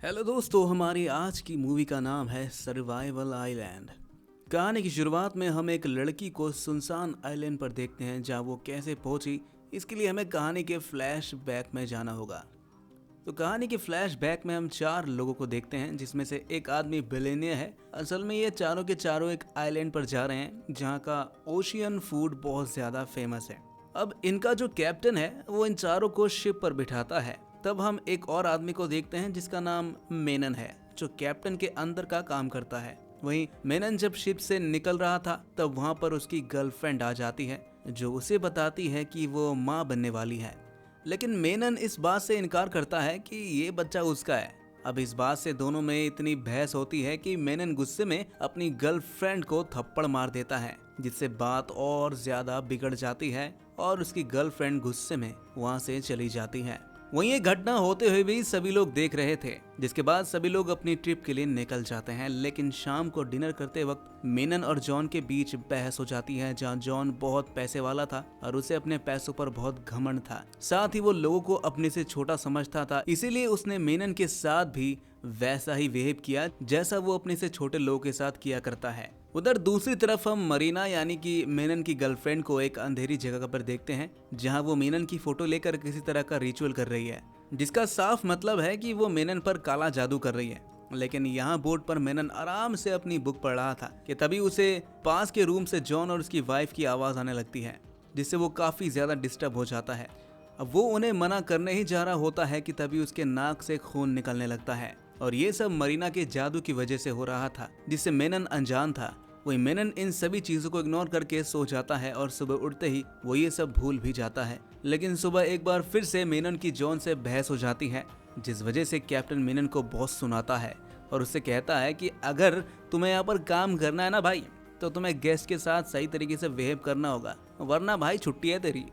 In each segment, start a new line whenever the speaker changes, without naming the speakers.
Hello दोस्तों, हमारी आज की मूवी का नाम है सर्वाइवल आइलैंड। कहानी की शुरुआत में हम एक लड़की को सुनसान आइलैंड पर देखते हैं जहां वो कैसे पहुंची। इसके लिए हमें कहानी के फ्लैशबैक में जाना होगा। तो कहानी के फ्लैशबैक में हम 4 लोगों को देखते हैं, जिसमें से एक आदमी बिलियनियर है। असल में ये चारों के चारों एक आइलैंड पर जा रहे हैं जहाँ का ओशियन फूड बहुत ज्यादा फेमस है। अब इनका जो कैप्टन है वो इन चारों को शिप पर बिठाता है। तब हम एक और आदमी को देखते हैं जिसका नाम मेनन है, जो कैप्टन के अंदर का काम करता है। वहीं मेनन जब शिप से निकल रहा था तब वहां पर उसकी गर्लफ्रेंड आ जाती है, जो उसे बताती है कि वो माँ बनने वाली है। लेकिन मेनन इस बात से इनकार करता है कि ये बच्चा उसका है। अब इस बात से दोनों में इतनी बहस होती है कि मेनन गुस्से में अपनी गर्लफ्रेंड को थप्पड़ मार देता है, जिससे बात और ज्यादा बिगड़ जाती है और उसकी गर्लफ्रेंड गुस्से में वहां से चली जाती है। वहीं ये घटना होते हुए भी सभी लोग देख रहे थे, जिसके बाद सभी लोग अपनी ट्रिप के लिए निकल जाते हैं। लेकिन शाम को डिनर करते वक्त मेनन और जॉन के बीच बहस हो जाती है, जहां जॉन बहुत पैसे वाला था और उसे अपने पैसों पर बहुत घमंड था। साथ ही वो लोगों को अपने से छोटा समझता था, इसीलिए उसने मेनन के साथ भी वैसा ही बिहेव किया जैसा वो अपने से छोटे लोगों के साथ किया करता है। उधर दूसरी तरफ हम मरीना यानी कि मेनन की गर्लफ्रेंड को एक अंधेरी जगह पर देखते हैं, जहां वो मेनन की फोटो लेकर किसी तरह का रिचुअल कर रही है, जिसका साफ मतलब है कि वो मेनन पर काला जादू कर रही है। लेकिन यहाँ बोर्ड पर मेनन आराम से अपनी बुक पढ़ रहा था कि तभी उसे पास के रूम से जॉन और उसकी वाइफ की आवाज आने लगती है, जिससे वो काफी ज्यादा डिस्टर्ब हो जाता है। अब वो उन्हें मना करने ही जा रहा होता है कि तभी उसके नाक से खून निकलने लगता है, और ये सब मरीना के जादू की वजह से हो रहा था, जिससे मेनन अनजान था। वही मेनन इन सभी चीजों को इग्नोर करके सो जाता है और सुबह उठते ही वो ये सब भूल भी जाता है। लेकिन सुबह एक बार फिर से मेनन की जॉन से बहस हो जाती है, जिस वजह से कैप्टन मेनन को बॉस सुनाता है और उससे कहता है कि अगर तुम्हें यहाँ पर काम करना है ना भाई, तो तुम्हें गेस्ट के साथ सही तरीके से बिहेव करना होगा, वरना भाई छुट्टी है तेरी।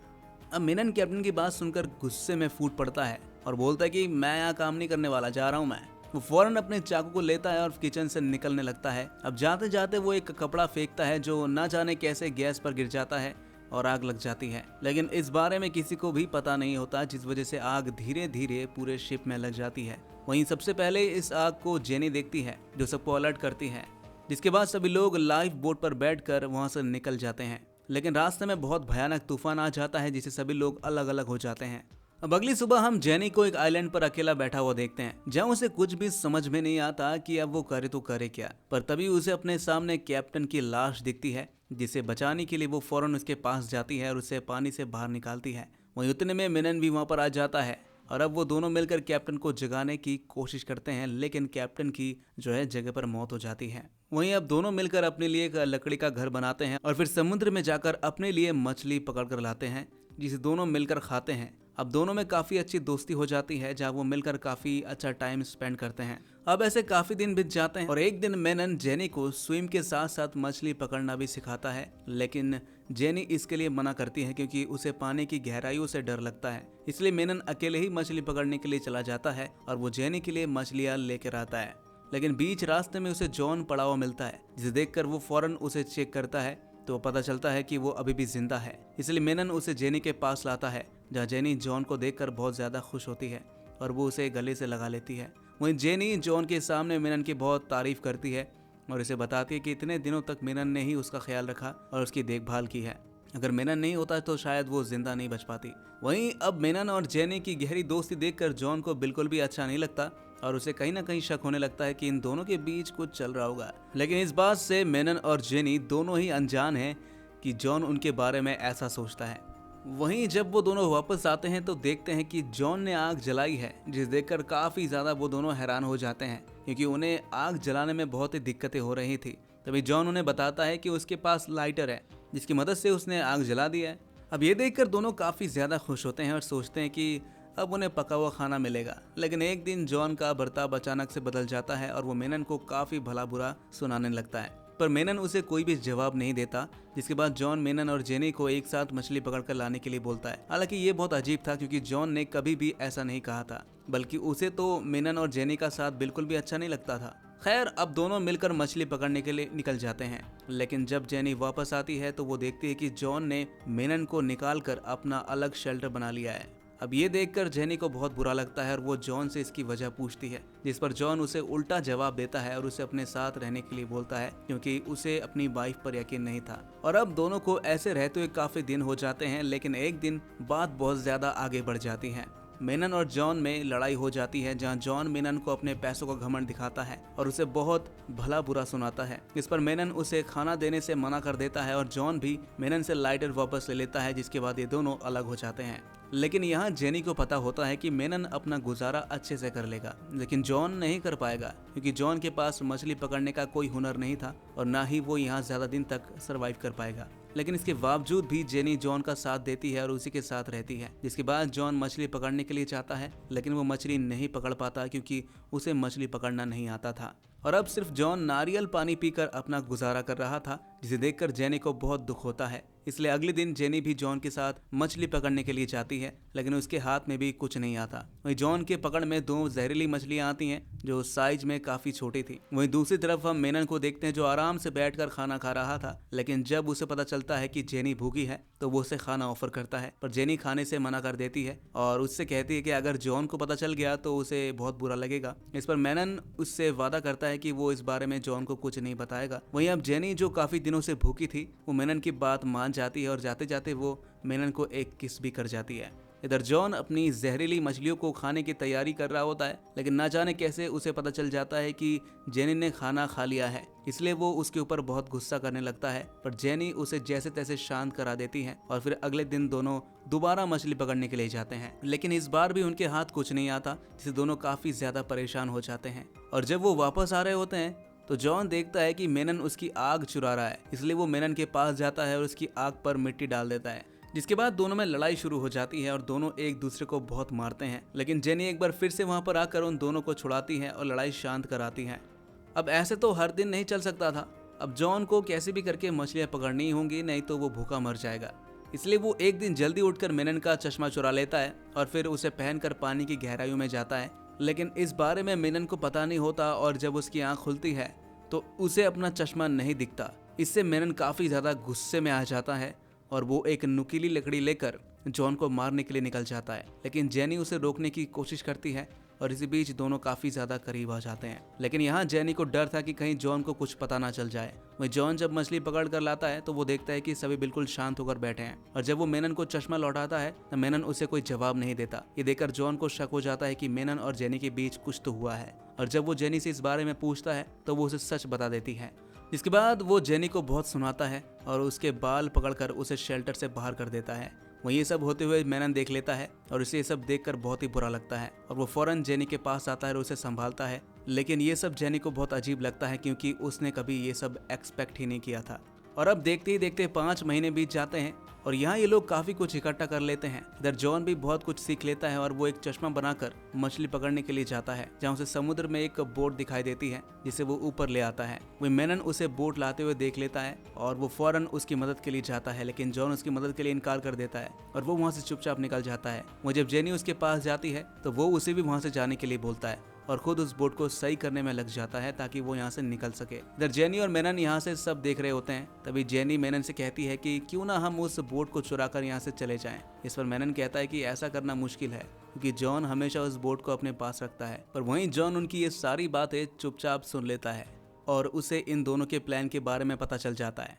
अब मेनन कैप्टन की बात सुनकर गुस्से में फूट पड़ता है और बोलता है कि मैं यहाँ काम नहीं करने वाला, जा रहा हूँ मैं। वो फौरन अपने चाकू को लेता है और किचन से निकलने लगता है। अब जाते जाते वो एक कपड़ा फेंकता है जो ना जाने कैसे गैस पर गिर जाता है और आग लग जाती है। लेकिन इस बारे में किसी को भी पता नहीं होता, जिस वजह से आग धीरे धीरे पूरे शिप में लग जाती है। वहीं सबसे पहले इस आग को जेनी देखती है, जो सबको अलर्ट करती है, जिसके बाद सभी लोग लाइफ बोट पर बैठकर वहां से निकल जाते हैं। लेकिन रास्ते में बहुत भयानक तूफान आ जाता है, जिससे सभी लोग अलग अलग हो जाते हैं। अब अगली सुबह हम जेनी को एक आइलैंड पर अकेला बैठा हुआ देखते हैं, जहां उसे कुछ भी समझ में नहीं आता कि अब वो करे तो करे क्या। पर तभी उसे अपने सामने कैप्टन की लाश दिखती है, जिसे बचाने के लिए वो फौरन उसके पास जाती है और उसे पानी से बाहर निकालती है। वहीं उतने में मेनन भी वहां पर आ जाता है और अब वो दोनों मिलकर कैप्टन को जगाने की कोशिश करते हैं, लेकिन कैप्टन की जो है जगह पर मौत हो जाती है। वहीं अब दोनों मिलकर अपने लिए एक लकड़ी का घर बनाते हैं और फिर समुद्र में जाकर अपने लिए मछली पकड़ कर लाते हैं, जिसे दोनों मिलकर खाते हैं। अब दोनों में काफी अच्छी दोस्ती हो जाती है, जहाँ वो मिलकर काफी अच्छा टाइम स्पेंड करते हैं। अब ऐसे काफी दिन बीत जाते हैं और एक दिन मेनन जेनी को स्विम के साथ साथ मछली पकड़ना भी सिखाता है। लेकिन जेनी इसके लिए मना करती है क्योंकि उसे पानी की गहराइयों से डर लगता है। इसलिए मेनन अकेले ही मछली पकड़ने के लिए चला जाता है और वो जेनी के लिए मछलियां लेकर आता है। लेकिन बीच रास्ते में उसे जॉन पड़ा हुआ मिलता है, जिसे देखकर वो फौरन उसे चेक करता है, तो पता चलता है कि वो अभी भी जिंदा है। इसलिए मेनन उसे जेनी के पास लाता है, जहाँ जेनी जॉन को देखकर बहुत ज्यादा खुश होती है और वो उसे गले से लगा लेती है। वहीं जेनी जॉन के सामने मेनन की बहुत तारीफ करती है और उसे बताती है कि इतने दिनों तक मेनन ने ही उसका ख्याल रखा और उसकी देखभाल की है। अगर मेनन नहीं होता तो शायद वो जिंदा नहीं बच पाती। वहीं अब मेनन और जेनी की गहरी दोस्ती देखकर जॉन को बिल्कुल भी अच्छा नहीं लगता और उसे कहीं ना कहीं शक होने लगता है कि इन दोनों के बीच कुछ चल रहा होगा। लेकिन इस बात से मेनन और जेनी दोनों ही अनजान हैं कि जॉन उनके बारे में ऐसा सोचता है। वहीं जब वो दोनों वापस आते हैं तो देखते हैं कि जॉन ने आग जलाई है, जिस देखकर काफी ज्यादा वो दोनों हैरान हो जाते हैं, क्योंकि उन्हें आग जलाने में बहुत ही दिक्कतें हो रही थी। तभी जॉन उन्हें बताता है कि उसके पास लाइटर है, जिसकी मदद से उसने आग जला दिया है। अब ये देखकर दोनों काफी ज्यादा खुश होते हैं और सोचते हैं कि अब उन्हें पका हुआ खाना मिलेगा। लेकिन एक दिन जॉन का बर्ताव अचानक से बदल जाता है और वो मेनन को काफी भला बुरा सुनाने लगता है, पर मेनन उसे कोई भी जवाब नहीं देता। जिसके बाद जॉन मेनन और जेनी को एक साथ मछली पकड़कर लाने के लिए बोलता है। हालांकि ये बहुत अजीब था, क्योंकि जॉन ने कभी भी ऐसा नहीं कहा था, बल्कि उसे तो मेनन और जेनी का साथ बिल्कुल भी अच्छा नहीं लगता था। खैर, अब दोनों मिलकर मछली पकड़ने के लिए निकल जाते हैं। लेकिन जब जेनी वापस आती है तो वो देखती है कि जॉन ने मेनन को निकाल कर अपना अलग शेल्टर बना लिया है। अब ये देखकर जेनी को बहुत बुरा लगता है और वो जॉन से इसकी वजह पूछती है, जिस पर जॉन उसे उल्टा जवाब देता है और उसे अपने साथ रहने के लिए बोलता है क्योंकि उसे अपनी वाइफ पर यकीन नहीं था। और अब दोनों को ऐसे रहते हुए काफी दिन हो जाते हैं, लेकिन एक दिन बात बहुत ज्यादा आगे बढ़ जाती है। मेनन और जॉन में लड़ाई हो जाती है, जहां जॉन मेनन को अपने पैसों का घमंड दिखाता है और उसे बहुत भला बुरा सुनाता है। इस पर मेनन उसे खाना देने से मना कर देता है और जॉन भी मेनन से लाइटर वापस ले लेता है, जिसके बाद ये दोनों अलग हो जाते हैं। लेकिन यहाँ जेनी को पता होता है कि मेनन अपना गुजारा अच्छे से कर लेगा, लेकिन जॉन नहीं कर पाएगा क्योंकि जॉन के पास मछली पकड़ने का कोई हुनर नहीं था और ना ही वो यहाँ ज्यादा दिन तक सरवाइव कर पाएगा। लेकिन इसके बावजूद भी जेनी जॉन का साथ देती है और उसी के साथ रहती है, जिसके बाद जॉन मछली पकड़ने के लिए चाहता है, लेकिन वो मछली नहीं पकड़ पाता क्योंकि उसे मछली पकड़ना नहीं आता था। और अब सिर्फ जॉन नारियल पानी पीकर अपना गुजारा कर रहा था, जिसे देखकर जेनी को बहुत दुख होता है। इसलिए अगले दिन जेनी भी जॉन के साथ मछली पकड़ने के लिए जाती है, लेकिन उसके हाथ में भी कुछ नहीं आता। वहीं जॉन के पकड़ में 2 जहरीली मछलियां आती हैं जो साइज में काफी छोटी थी। वहीं दूसरी तरफ हम मेनन को देखते हैं जो आराम से बैठकर खाना खा रहा था, लेकिन जब उसे पता चलता है कि जेनी भूखी है तो वो उसे खाना ऑफर करता है, पर जेनी खाने से मना कर देती है और उससे कहती है कि अगर जॉन को पता चल गया तो उसे बहुत बुरा लगेगा। इस पर मेनन उससे वादा करता है कि वो इस बारे में जॉन को कुछ नहीं बताएगा। वहीं अब जेनी जो काफी दिनों से भूखी थी, वो मेनन की बात मान जाती है और जाते जाते वो मेनन को एक किस भी कर जाती है। इधर जॉन अपनी जहरीली मछलियों को खाने की तैयारी कर रहा होता है, लेकिन ना जाने कैसे उसे पता चल जाता है कि जेनी ने खाना खा लिया है, इसलिए वो उसके ऊपर बहुत गुस्सा करने लगता है। पर जेनी उसे जैसे तैसे शांत करा देती है और फिर अगले दिन दोनों दोबारा मछली पकड़ने के लिए जाते हैं, लेकिन इस बार भी उनके हाथ कुछ नहीं आता, जिससे दोनों काफी ज्यादा परेशान हो जाते हैं। और जब वो वापस आ रहे होते हैं तो जॉन देखता है कि मेनन उसकी आग चुरा रहा है, इसलिए वो मेनन के पास जाता है और उसकी आग पर मिट्टी डाल देता है, जिसके बाद दोनों में लड़ाई शुरू हो जाती है और दोनों एक दूसरे को बहुत मारते हैं। लेकिन जेनी एक बार फिर से वहां पर आकर उन दोनों को छुड़ाती है और लड़ाई शांत कराती है। अब ऐसे तो हर दिन नहीं चल सकता था, अब जॉन को कैसे भी करके मछलियां पकड़नी होंगी, नहीं तो वो भूखा मर जाएगा। इसलिए वो एक दिन जल्दी उठकर मेनन का चश्मा चुरा लेता है और फिर उसे पहनकर पानी की गहराइयों में जाता है, लेकिन इस बारे में मेनन को पता नहीं होता और जब उसकी आंख खुलती है तो उसे अपना चश्मा नहीं दिखता। इससे मेनन काफी ज्यादा गुस्से में आ जाता है और वो एक नुकीली लकड़ी लेकर जॉन को मारने के लिए निकल जाता है, लेकिन जेनी उसे रोकने की कोशिश करती है और इसी बीच दोनों काफी ज्यादा करीब आ जाते हैं। लेकिन यहाँ जेनी को डर था कि कहीं जॉन को कुछ पता ना चल जाए। वहीं जॉन जब मछली पकड़ कर लाता है तो वो देखता है कि सभी बिल्कुल शांत होकर बैठे हैं और जब वो मेनन को चश्मा लौटाता है तो मेनन उसे कोई जवाब नहीं देता। ये देखकर जॉन को शक हो जाता है कि मेनन और जेनी के बीच कुछ तो हुआ है और जब वो जेनी से इस बारे में पूछता है तो वो उसे सच बता देती है। इसके बाद वो जेनी को बहुत सुनाता है और उसके बाल पकड़कर उसे शेल्टर से बाहर कर देता है। वहीं ये सब होते हुए मेनन देख लेता है और उसे ये सब देखकर बहुत ही बुरा लगता है और वो फौरन जेनी के पास आता है और उसे संभालता है। लेकिन ये सब जेनी को बहुत अजीब लगता है क्योंकि उसने कभी ये सब एक्सपेक्ट ही नहीं किया था। और अब देखते ही देखते 5 महीने बीत जाते हैं और यहाँ ये लोग काफी कुछ इकट्ठा कर लेते हैं। इधर जॉन भी बहुत कुछ सीख लेता है और वो एक चश्मा बनाकर मछली पकड़ने के लिए जाता है, जहाँ उसे समुद्र में एक बोट दिखाई देती है जिसे वो ऊपर ले आता है। वही मेनन उसे बोट लाते हुए देख लेता है और वो फौरन उसकी मदद के लिए जाता है, लेकिन जॉन उसकी मदद के लिए इनकार कर देता है और वो वहाँ से चुपचाप निकल जाता है। वो जब जेनी उसके पास जाती है तो वो उसे भी वहाँ से जाने के लिए बोलता है और खुद उस बोट को सही करने में लग जाता है ताकि वो यहाँ से निकल सके। इधर जेनी और मेनन यहाँ से सब देख रहे होते हैं, तभी जेनी मेनन से कहती है कि क्यों ना हम उस बोट को चुराकर यहाँ से चले जाएं। इस पर मेनन कहता है कि ऐसा करना मुश्किल है क्योंकि जॉन हमेशा उस बोट को अपने पास रखता है। पर वहीं जॉन उनकी ये सारी बातें चुपचाप सुन लेता है और उसे इन दोनों के प्लान के बारे में पता चल जाता है।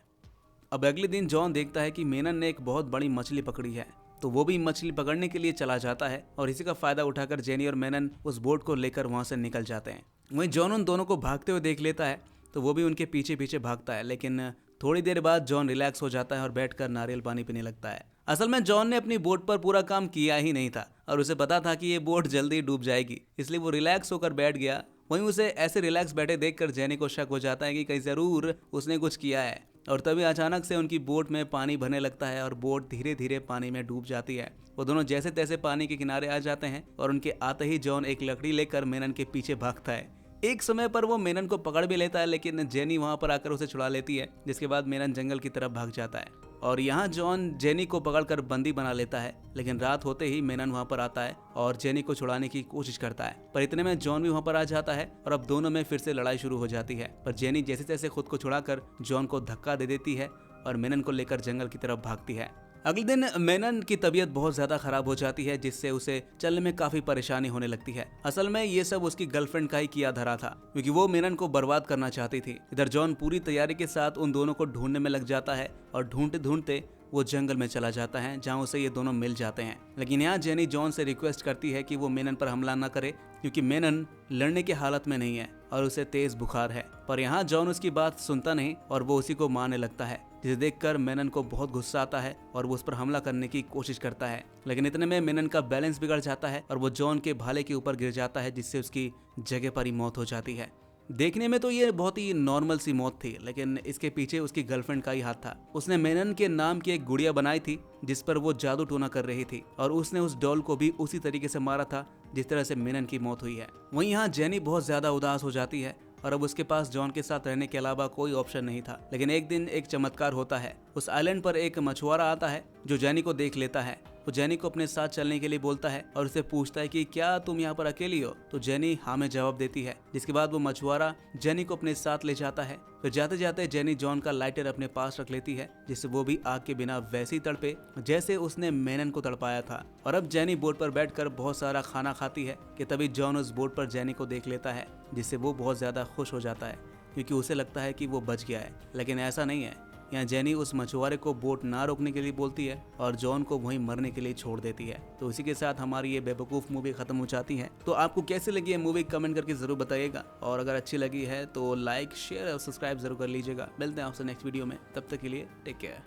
अब अगले दिन जॉन देखता है कि मेनन ने एक बहुत बड़ी मछली पकड़ी है, तो वो भी मछली पकड़ने के लिए चला जाता है और इसी का फायदा उठाकर जेनी और मेनन उस बोट को लेकर वहां से निकल जाते हैं। वहीं जॉन उन दोनों को भागते हुए देख लेता है तो वो भी उनके पीछे पीछे भागता है, लेकिन थोड़ी देर बाद जॉन रिलैक्स हो जाता है और बैठकर नारियल पानी पीने लगता है। असल में जॉन ने अपनी बोट पर पूरा काम किया ही नहीं था और उसे पता था कि ये बोट जल्दी डूब जाएगी, इसलिए वो रिलैक्स होकर बैठ गया। वहीं उसे ऐसे रिलैक्स बैठे देखकर जेनी को शक हो जाता है कि कहीं जरूर उसने कुछ किया है और तभी अचानक से उनकी बोट में पानी भरने लगता है और बोट धीरे धीरे पानी में डूब जाती है। वो दोनों जैसे तैसे पानी के किनारे आ जाते हैं और उनके आते ही जॉन एक लकड़ी लेकर मेनन के पीछे भागता है। एक समय पर वो मेनन को पकड़ भी लेता है, लेकिन जेनी वहां पर आकर उसे छुड़ा लेती है, जिसके बाद मेनन जंगल की तरफ भाग जाता है और यहाँ जॉन जेनी को पकड़कर बंदी बना लेता है। लेकिन रात होते ही मेनन वहां पर आता है और जेनी को छुड़ाने की कोशिश करता है, पर इतने में जॉन भी वहां पर आ जाता है और अब दोनों में फिर से लड़ाई शुरू हो जाती है। पर जेनी जैसे तैसे खुद को छुड़ाकर जॉन को धक्का दे देती है और मेनन को लेकर जंगल की तरफ भागती है। अगले दिन मेनन की तबीयत बहुत ज्यादा खराब हो जाती है, जिससे उसे चलने में काफी परेशानी होने लगती है। असल में ये सब उसकी गर्लफ्रेंड का ही किया धरा था, क्योंकि वो मेनन को बर्बाद करना चाहती थी। इधर जॉन पूरी तैयारी के साथ उन दोनों को ढूंढने में लग जाता है और ढूंढते ढूंढते वो जंगल में चला जाता है, जहाँ उसे ये दोनों मिल जाते हैं। लेकिन यहाँ जेनी जॉन से रिक्वेस्ट करती है कि वो मेनन पर हमला न करे, क्योंकि मेनन लड़ने की हालत में नहीं है और उसे तेज बुखार है। पर यहाँ जॉन उसकी बात सुनता नहीं और वो उसी को मारने लगता है, जिसे देखकर मेनन को बहुत गुस्सा आता है और वो उस पर हमला करने की कोशिश करता है। लेकिन इतने में मेनन का बैलेंस बिगड़ जाता है और वो जॉन के भाले के ऊपर गिर जाता है, जिससे उसकी जगह पर ही मौत हो जाती है। देखने में तो ये बहुत ही नॉर्मल सी मौत थी, लेकिन इसके पीछे उसकी गर्लफ्रेंड का ही हाथ था। उसने मेनन के नाम की एक गुड़िया बनाई थी, जिस पर वो जादू टोना कर रही थी, और उसने उस डॉल को भी उसी तरीके से मारा था जिस तरह से मेनन की मौत हुई है। वहीं यहाँ जेनी बहुत ज्यादा उदास हो जाती है और अब उसके पास जॉन के साथ रहने के अलावा कोई ऑप्शन नहीं था। लेकिन एक दिन एक चमत्कार होता है। उस आइलैंड पर एक मछुआरा आता है जो जेनी को देख लेता है। वो जेनी को अपने साथ चलने के लिए बोलता है और उसे पूछता है कि क्या तुम यहाँ पर अकेली हो। तो जेनी हाँ में जवाब देती है, जिसके बाद वो मछुआरा जेनी को अपने साथ ले जाता है। फिर जाते जाते जेनी जॉन का लाइटर अपने पास रख लेती है, जिससे वो भी आग के बिना वैसे ही तड़पे जैसे उसने मेनन को तड़पाया था। और अब जेनी बोट पर बैठकर बहुत सारा खाना खाती है कि तभी जॉन उस बोट पर जेनी को देख लेता है, जिससे वो बहुत ज्यादा खुश हो जाता है, क्योंकि उसे लगता है कि वो बच गया है। लेकिन ऐसा नहीं है। यहाँ जेनी उस मछुआरे को बोट ना रोकने के लिए बोलती है और जॉन को वहीं मरने के लिए छोड़ देती है। तो इसी के साथ हमारी ये बेवकूफ़ मूवी खत्म हो जाती है। तो आपको कैसी लगी ये मूवी कमेंट करके जरूर बताइएगा, और अगर अच्छी लगी है तो लाइक शेयर और सब्सक्राइब जरूर कर लीजिएगा। मिलते हैं आपसे नेक्स्ट वीडियो में, तब तक के लिए टेक केयर।